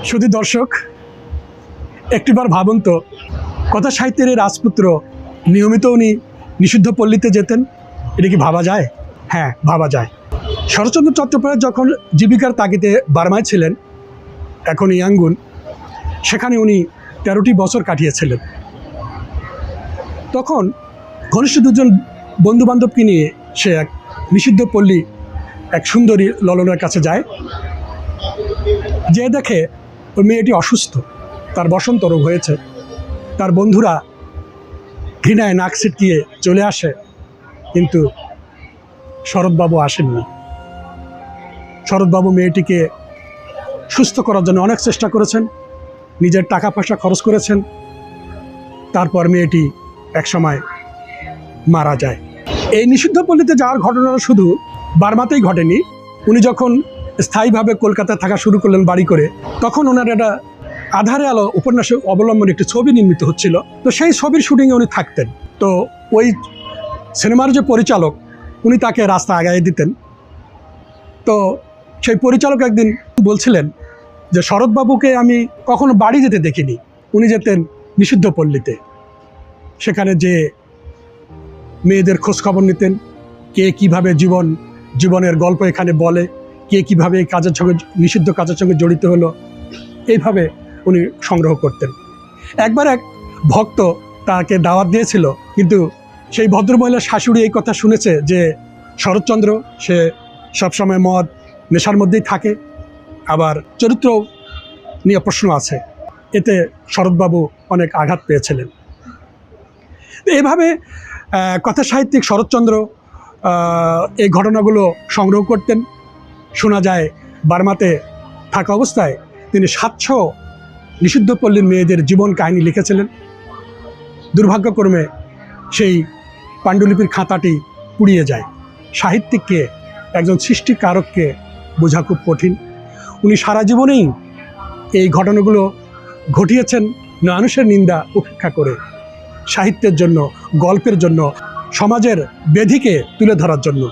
শুধু দর্শক, একটিবার ভাবুন তো, কথা সাহিত্যের এই রাজপুত্র নিয়মিত উনি নিষিদ্ধ পল্লীতে যেতেন। এটা কি ভাবা যায়? হ্যাঁ, ভাবা যায়। শরৎচন্দ্র চট্টোপাধ্যায় যখন জীবিকার তাগিদে বার্মায় ছিলেন, এখন ইয়াঙ্গুন, সেখানে উনি 13টি বছর কাটিয়েছিলেন। তখন ঘনিষ্ঠ দুজন বন্ধুবান্ধবকে নিয়ে সে এক নিষিদ্ধ পল্লী এক সুন্দরী ললনার কাছে যায়। যে দেখে ওই মেয়েটি অসুস্থ, তার বসন্ত রোগ হয়েছে। তার বন্ধুরা ঘৃণায় নাক ছিটকিয়ে চলে আসে, কিন্তু শরৎবাবু আসেননি। শরৎবাবু মেয়েটিকে সুস্থ করার জন্য অনেক চেষ্টা করেছেন, নিজের টাকা পয়সা খরচ করেছেন। তারপর মেয়েটি একসময় মারা যায়। এই নিষিদ্ধ পল্লীতে যাওয়ার ঘটনাটা শুধু বার্মাতেই ঘটেনি। উনি যখন স্থায়ীভাবে কলকাতায় থাকা শুরু করলেন বাড়ি করে, তখন ওনার একটা আধারে আলো উপন্যাসে অবলম্বনে একটি ছবি নির্মিত হচ্ছিল। তো সেই ছবির শুটিংয়ে উনি থাকতেন। তো ওই সিনেমার যে পরিচালক, উনি তাকে রাস্তা আগায় দিতেন। তো সেই পরিচালক একদিন বলছিলেন যে শরৎবাবুকে আমি কখনো বাড়ি যেতে দেখিনি, উনি যেতেন নিষিদ্ধ পল্লীতে। সেখানে যে মেয়েদের খোঁজখবর নিতেন, কে কীভাবে জীবনের গল্প এখানে বলে, কে কীভাবে এই কাজের সঙ্গে, নিষিদ্ধ কাজের সঙ্গে জড়িত হলো, এইভাবে উনি সংগ্রহ করতেন। একবার এক ভক্ত তাকে দাওয়াত দিয়েছিল, কিন্তু সেই ভদ্রমহিলার শাশুড়ি এই কথা শুনেছে যে শরৎচন্দ্র সে সবসময় মদ নেশার মধ্যেই থাকে, আবার চরিত্র নিয়ে প্রশ্ন আছে। এতে শরৎবাবু অনেক আঘাত পেয়েছিলেন। এভাবে কথা সাহিত্যিক শরৎচন্দ্র এই ঘটনাগুলো সংগ্রহ করতেন। শোনা যায় বার্মাতে থাকা অবস্থায় তিনি 700 নিষিদ্ধ পল্লীর মেয়েদের জীবন কাহিনী লিখেছিলেন। দুর্ভাগ্যক্রমে সেই পাণ্ডুলিপির খাতাটি পুড়িয়ে যায়। সাহিত্যিককে, একজন সৃষ্টিকারককে বোঝা খুব কঠিন। উনি সারা জীবনেই এই ঘটনাগুলো ঘটিয়েছেন মানুষের নিন্দা উপেক্ষা করে, সাহিত্যের জন্য, গল্পের জন্য, সমাজের ব্যাধিকে তুলে ধরার জন্য।